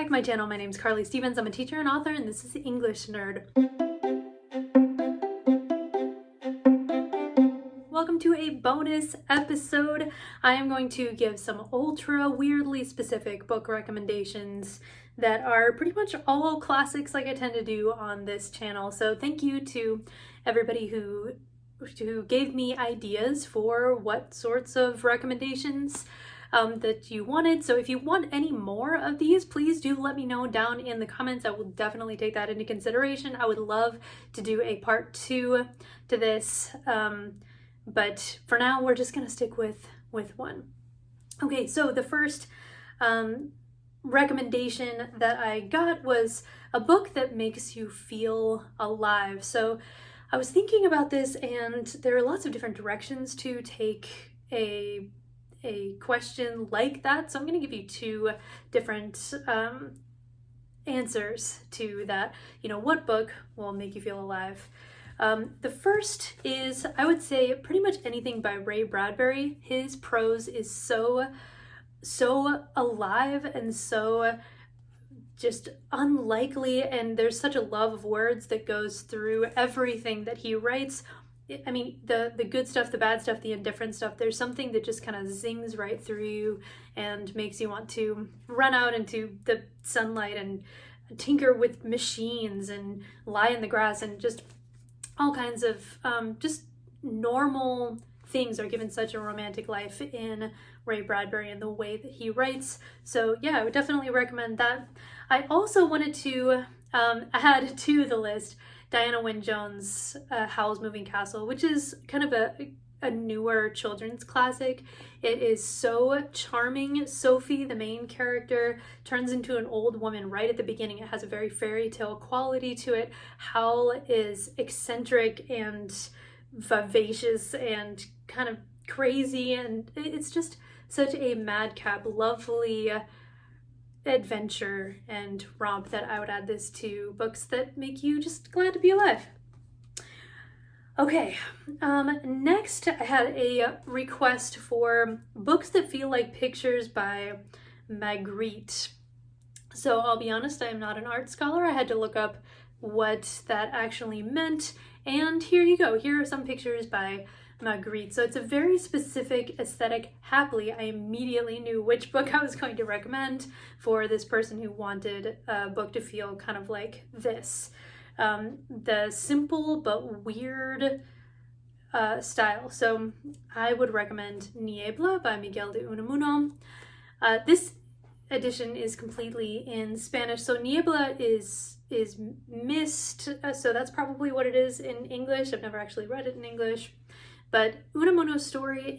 back to my channel. My name is Carly Stevens. I'm a teacher and author, and this is English Nerd. Welcome to a bonus episode. I am going to give some ultra weirdly specific book recommendations that are pretty much all classics like I tend to do on this channel. So thank you to everybody who gave me ideas for what sorts of recommendations that you wanted. So if you want any more of these, please do let me know down in the comments. I will definitely take that into consideration. I would love to do a part 2 to this, but for now we're just gonna stick with one. Okay, so the first recommendation that I got was a book that makes you feel alive. So I was thinking about this, and there are lots of different directions to take a question like that. So I'm going to give you 2 different answers to that. You know, what book will make you feel alive? The first is, I would say, pretty much anything by Ray Bradbury. His prose is so alive and so just unlikely, and there's such a love of words that goes through everything that he writes. I mean, the good stuff, the bad stuff, the indifferent stuff, there's something that just kind of zings right through you and makes you want to run out into the sunlight and tinker with machines and lie in the grass, and just all kinds of just normal things are given such a romantic life in Ray Bradbury and the way that he writes. So yeah, I would definitely recommend that. I also wanted to add to the list Diana Wynne Jones' Howl's Moving Castle, which is kind of a newer children's classic. It is so charming. Sophie, the main character, turns into an old woman right at the beginning. It has a very fairy tale quality to it. Howl is eccentric and vivacious and kind of crazy, and it's just such a madcap, lovely adventure and romp that I would add this to books that make you just glad to be alive. Okay, next I had a request for books that feel like pictures by Magritte. So I'll be honest, I am not an art scholar. I had to look up what that actually meant, and here you go. Here are some pictures by Magritte. So it's a very specific aesthetic. Happily, I immediately knew which book I was going to recommend for this person who wanted a book to feel kind of like this. The simple but weird style. So I would recommend Niebla by Miguel de Unamuno. This edition is completely in Spanish. So Niebla is mist, so that's probably what it is in English. I've never actually read it in English. But Unamuno's story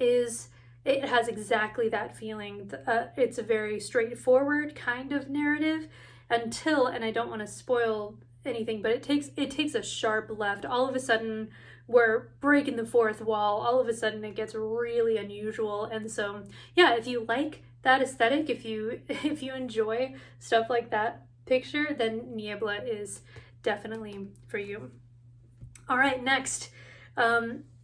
it has exactly that feeling. It's a very straightforward kind of narrative until, and I don't want to spoil anything, but it takes a sharp left. All of a sudden, we're breaking the fourth wall. All of a sudden, it gets really unusual. And so, yeah, if you like that aesthetic, if you enjoy stuff like that picture, then Niebla is definitely for you. All right, next.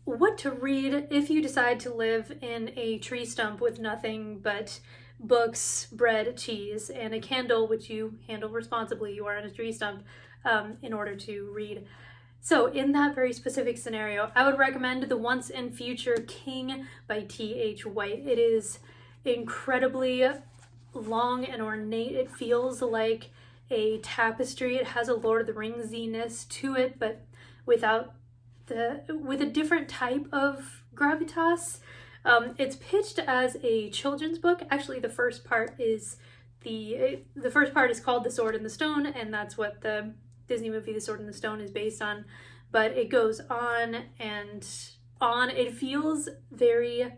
What to read if you decide to live in a tree stump with nothing but books, bread, cheese, and a candle, which you handle responsibly. You are in a tree stump in order to read. So in that very specific scenario, I would recommend The Once and Future King by T.H. White. It is incredibly long and ornate. It feels like a tapestry. It has a Lord of the Rings-iness to it, but with a different type of gravitas. It's pitched as a children's book. Actually, the first part is called The Sword and the Stone, and that's what the Disney movie The Sword and the Stone is based on. But it goes on and on. It feels very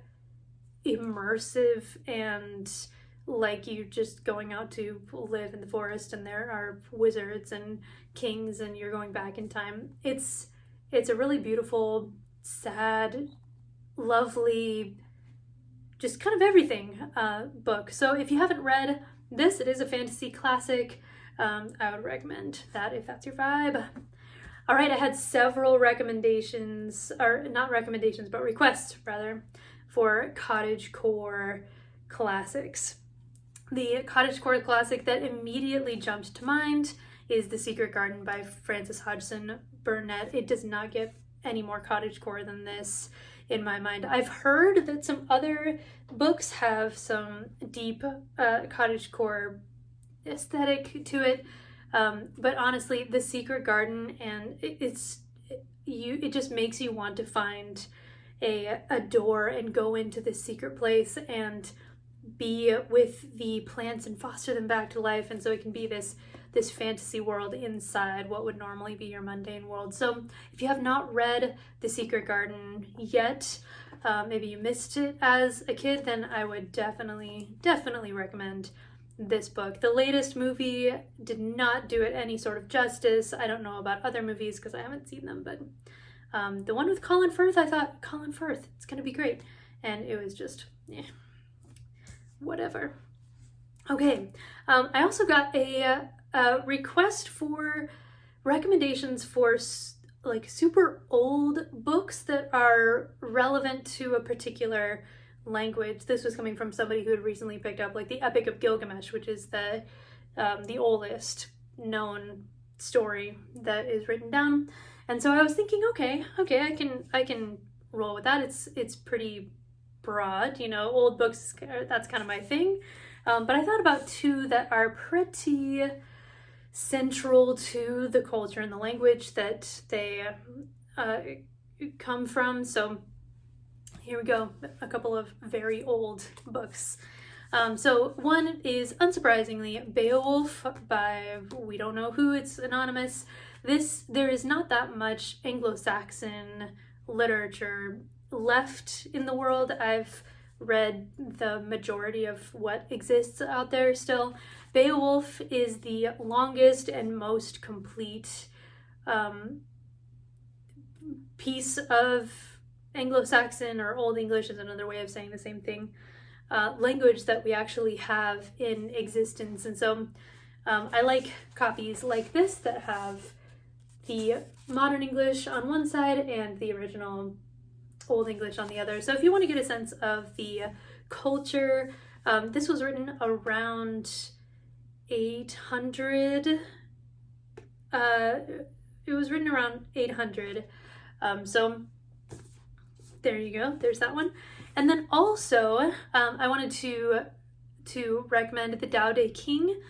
immersive and like you're just going out to live in the forest and there are wizards and kings and you're going back in time. It's a really beautiful, sad, lovely, just kind of everything book. So if you haven't read this, it is a fantasy classic. I would recommend that if that's your vibe. All right, I had several recommendations, or not recommendations, but requests rather, for Cottagecore classics. The Cottagecore classic that immediately jumped to mind is The Secret Garden by Frances Hodgson Burnett. It does not get any more cottagecore than this in my mind. I've heard that some other books have some deep cottagecore aesthetic to it, but honestly, The Secret Garden, and it just makes you want to find a door and go into this secret place and be with the plants and foster them back to life, and so it can be this fantasy world inside what would normally be your mundane world. So if you have not read The Secret Garden yet, maybe you missed it as a kid, then I would definitely recommend this book. The latest movie did not do it any sort of justice. I don't know about other movies because I haven't seen them, but the one with Colin Firth, I thought, Colin Firth, it's gonna be great, and it was just whatever. Okay, I also got a request for recommendations for like super old books that are relevant to a particular language. This was coming from somebody who had recently picked up like the Epic of Gilgamesh, which is the oldest known story that is written down. And so I was thinking, okay, I can roll with that. It's pretty broad, you know, old books, that's kind of my thing. But I thought about two that are pretty central to the culture and the language that they come from. So here we go, a couple of very old books. So one is, unsurprisingly, Beowulf by we don't know who, it's anonymous. There is not that much Anglo-Saxon literature left in the world. I've read the majority of what exists out there still. Beowulf is the longest and most complete piece of Anglo-Saxon, or Old English is another way of saying the same thing, language that we actually have in existence. And so I like copies like this that have the modern English on one side and the original Old English on the other. So if you want to get a sense of the culture, this was written around 800. It was written around 800. So there you go. There's that one. And then also, I wanted to recommend the Tao Te King,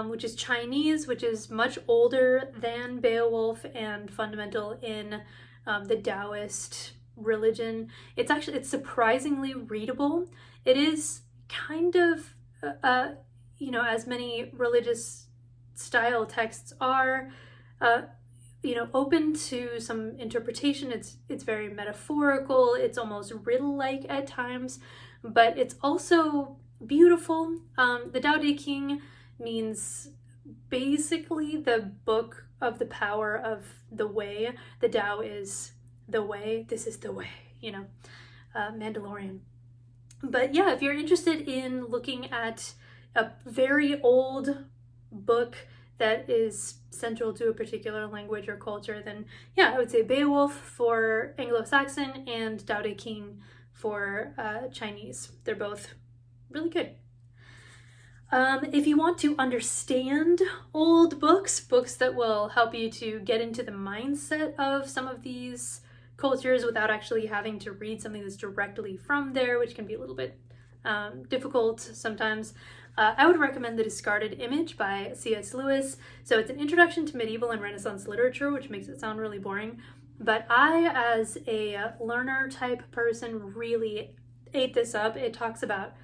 which is Chinese, which is much older than Beowulf and fundamental in the Taoist religion. It's surprisingly readable. It is kind of, as many religious style texts are, open to some interpretation. It's very metaphorical. It's almost riddle-like at times, but it's also beautiful. The Tao Te King means basically the book of the power of the way. The Tao is the way. This is the way, Mandalorian. But yeah, if you're interested in looking at a very old book that is central to a particular language or culture, then yeah, I would say Beowulf for Anglo-Saxon and Tao Te King for Chinese. They're both really good. If you want to understand old books that will help you to get into the mindset of some of these cultures without actually having to read something that's directly from there, which can be a little bit difficult sometimes, I would recommend The Discarded Image by C.S. Lewis. So it's an introduction to medieval and Renaissance literature, which makes it sound really boring. But I, as a learner type person, really ate this up. It talks about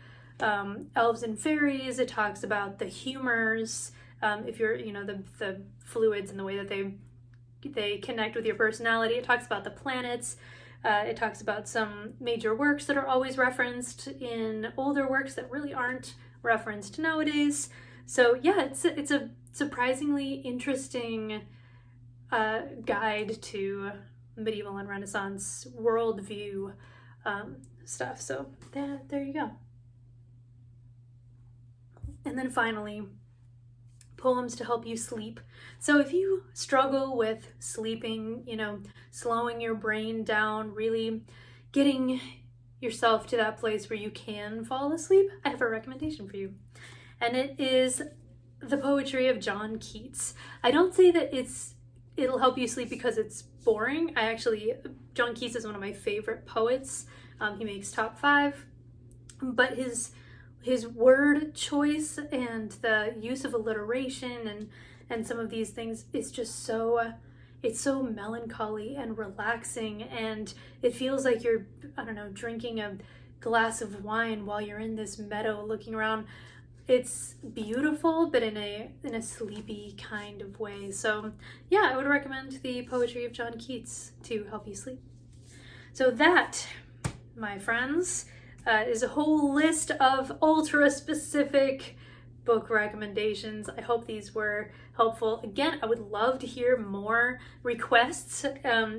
elves and fairies. It talks about the humors. If you're, the fluids and the way that they connect with your personality. It talks about the planets. It talks about some major works that are always referenced in older works that really aren't referenced nowadays. So yeah, it's a surprisingly interesting guide to medieval and Renaissance worldview stuff. So there you go. And then finally, poems to help you sleep. So if you struggle with sleeping, slowing your brain down, really getting yourself to that place where you can fall asleep, I have a recommendation for you. and it is the poetry of John Keats. I don't say that it'll help you sleep because it's boring. John Keats is one of my favorite poets. He makes top 5, but his word choice and the use of alliteration and some of these things is just so, it's so melancholy and relaxing, and it feels like you're, I don't know, drinking a glass of wine while you're in this meadow looking around. It's beautiful, but in a sleepy kind of way. So yeah, I would recommend the poetry of John Keats to help you sleep. So that, my friends, is a whole list of ultra specific book recommendations. I hope these were helpful. Again, I would love to hear more requests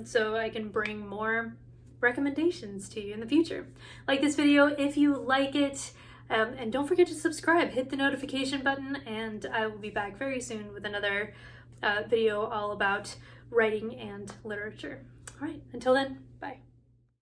so I can bring more recommendations to you in the future. Like this video if you like it, and don't forget to subscribe, hit the notification button, and I will be back very soon with another video all about writing and literature. All right, until then, bye.